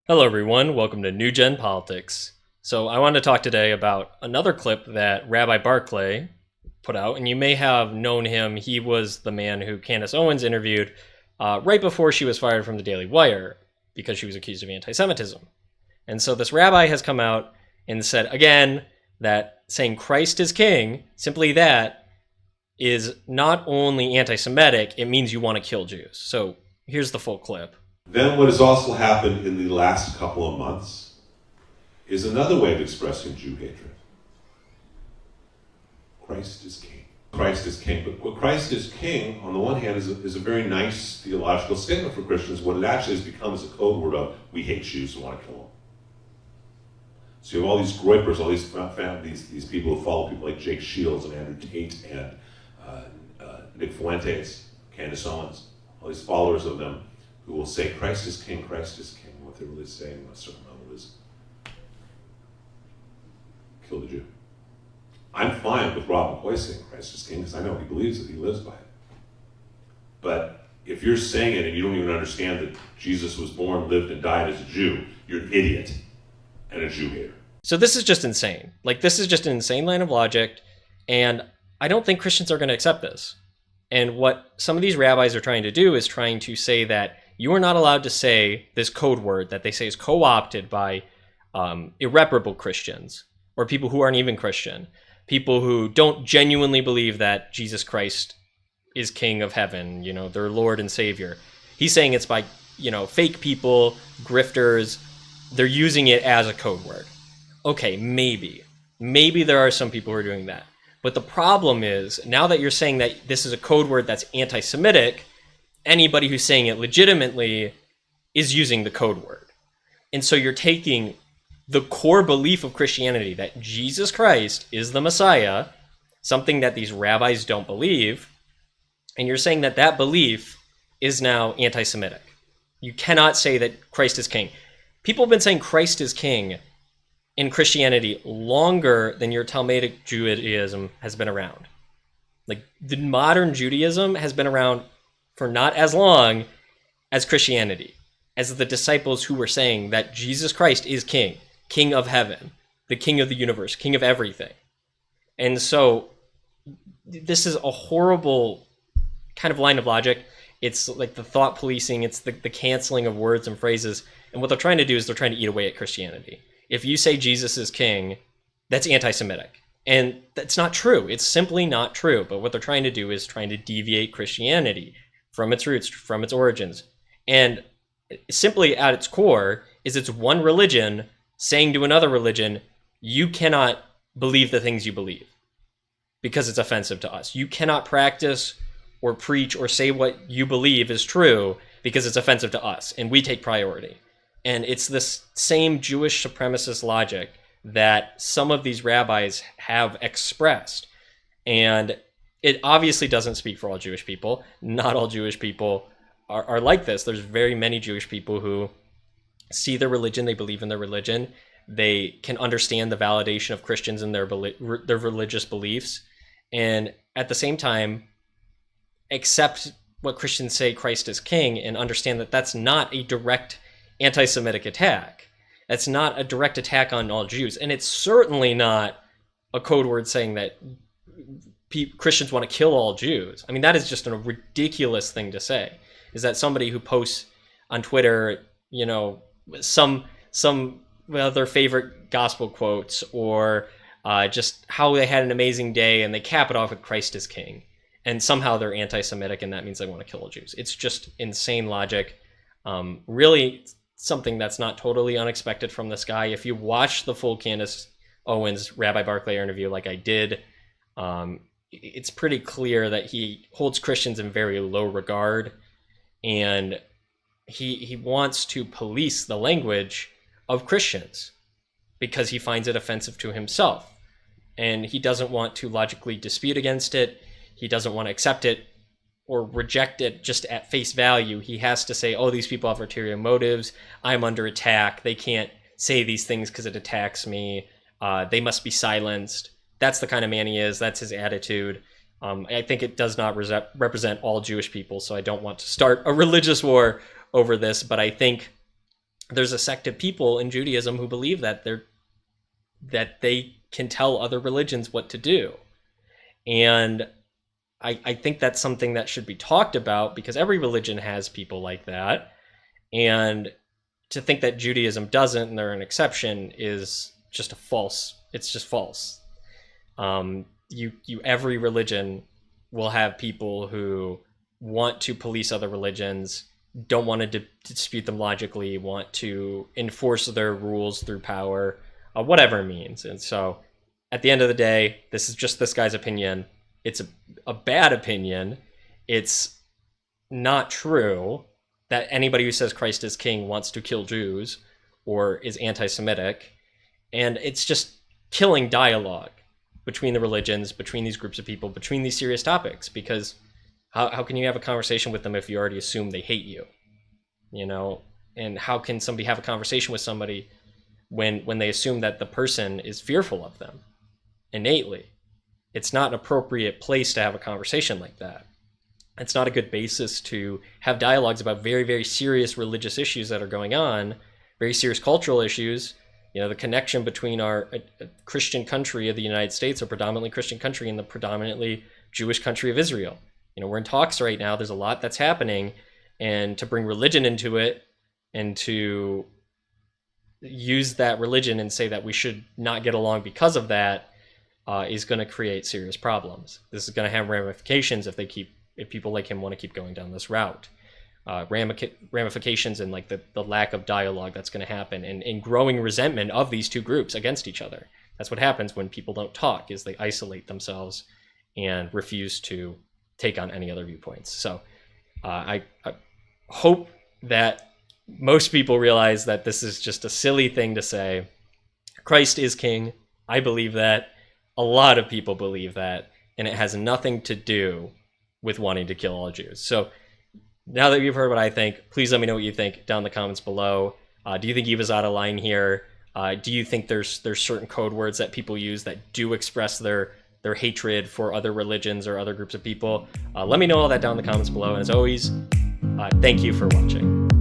Hello, everyone. Welcome to New Gen Politics. So, I want to talk today about another clip that Rabbi Barclay put out, and you may have known him. He was the man who Candace Owens interviewed right before she was fired from the Daily Wire because she was accused of anti-Semitism. And so, this rabbi has come out and said again that saying Christ is king, simply that, is not only anti-Semitic, it means you want to kill Jews. So, here's the full clip. Then what has also happened in the last couple of months is another way of expressing Jew hatred. Christ is king. Christ is king. But what Christ is king, on the one hand, is a very nice theological statement for Christians. What it actually has become is a code word of, we hate Jews and want to kill them. So you have all these groypers, all these people who follow people like Jake Shields and Andrew Tate and Nick Fuentes, Candace Owens, all these followers of them, who will say, Christ is king, Christ is king. What they're really saying on a certain level is, kill the Jew. I'm fine with Rob McCoy saying Christ is king because I know he believes it, he lives by it. But if you're saying it and you don't even understand that Jesus was born, lived, and died as a Jew, you're an idiot and a Jew hater. So this is just insane. This is just an insane line of logic, and I don't think Christians are going to accept this. And what some of these rabbis are trying to do is trying to say that you are not allowed to say this code word that they say is co-opted by irreparable Christians or people who aren't even Christian, people who don't genuinely believe that Jesus Christ is King of heaven, their Lord and Savior. He's saying it's by, fake people, grifters. They're using it as a code word. Okay, maybe there are some people who are doing that. But the problem is, now that you're saying that this is a code word that's anti-Semitic, anybody who's saying it legitimately is using the code word. And so you're taking the core belief of Christianity that Jesus Christ is the Messiah, something that these rabbis don't believe, and you're saying that that belief is now anti-Semitic. You cannot say that Christ is king. People have been saying Christ is king in Christianity longer than your Talmudic Judaism has been around. The modern Judaism has been around for not as long as Christianity, as the disciples who were saying that Jesus Christ is king, king of heaven, the king of the universe, king of everything. And so this is a horrible kind of line of logic. It's like the thought policing, it's the canceling of words and phrases. And what they're trying to do is they're trying to eat away at Christianity. If you say Jesus is king, that's anti-Semitic. And that's not true. It's simply not true. But what they're trying to do is trying to deviate Christianity from its roots, from its origins. And simply at its core is it's one religion saying to another religion, you cannot believe the things you believe because it's offensive to us. You cannot practice or preach or say what you believe is true because it's offensive to us, and we take priority. And it's this same Jewish supremacist logic that some of these rabbis have expressed. And it obviously doesn't speak for all Jewish people. Not all Jewish people are like this. There's very many Jewish people who see their religion, they believe in their religion, they can understand the validation of Christians in their religious beliefs, and at the same time accept what Christians say Christ is king and understand that that's not a direct anti-Semitic attack. That's not a direct attack on all Jews. And it's certainly not a code word saying that Christians want to kill all Jews. I mean, that is just a ridiculous thing to say, is that somebody who posts on Twitter, some their favorite gospel quotes or just how they had an amazing day, and they cap it off with Christ is king. And somehow they're anti-Semitic, and that means they want to kill all Jews. It's just insane logic. Really something that's not totally unexpected from this guy. If you watch the full Candace Owens Rabbi Barclay interview like I did, it's pretty clear that he holds Christians in very low regard, and he wants to police the language of Christians because he finds it offensive to himself, and he doesn't want to logically dispute against it. He doesn't want to accept it or reject it just at face value. He has to say, oh, these people have ulterior motives. I'm under attack. They can't say these things because it attacks me. They must be silenced. That's the kind of man he is. That's his attitude. I think it does not represent all Jewish people, so I don't want to start a religious war over this, but I think there's a sect of people in Judaism who believe that they can tell other religions what to do. And I think that's something that should be talked about, because every religion has people like that. And to think that Judaism doesn't and they're an exception is just it's just false. Every religion will have people who want to police other religions, don't want to dispute them logically, want to enforce their rules through power, whatever it means. And so at the end of the day, this is just this guy's opinion. It's a bad opinion. It's not true that anybody who says Christ is king wants to kill Jews or is anti-Semitic. And it's just killing dialogue between the religions, between these groups of people, between these serious topics, because how can you have a conversation with them if you already assume they hate you? You know, and how can somebody have a conversation with somebody when they assume that the person is fearful of them innately? It's not an appropriate place to have a conversation like that. It's not a good basis to have dialogues about very, very serious religious issues that are going on, very serious cultural issues. You know, the connection between our Christian country of the United States, a predominantly Christian country, and the predominantly Jewish country of Israel. You know, we're in talks right now. There's a lot that's happening, and to bring religion into it and to use that religion and say that we should not get along because of that is going to create serious problems. This is going to have ramifications if people like him want to keep going down this route. Ramifications and like the lack of dialogue that's going to happen, and growing resentment of these two groups against each other. That's what happens when people don't talk, is they isolate themselves and refuse to take on any other viewpoints. So I hope that most people realize that this is just a silly thing to say. Christ is king. I believe that. A lot of people believe that, and it has nothing to do with wanting to kill all Jews. So now that you've heard what I think, please let me know what you think down in the comments below. Do you think he was out of line here? Do you think there's certain code words that people use that do express their hatred for other religions or other groups of people? Let me know all that down in the comments below. And as always, thank you for watching.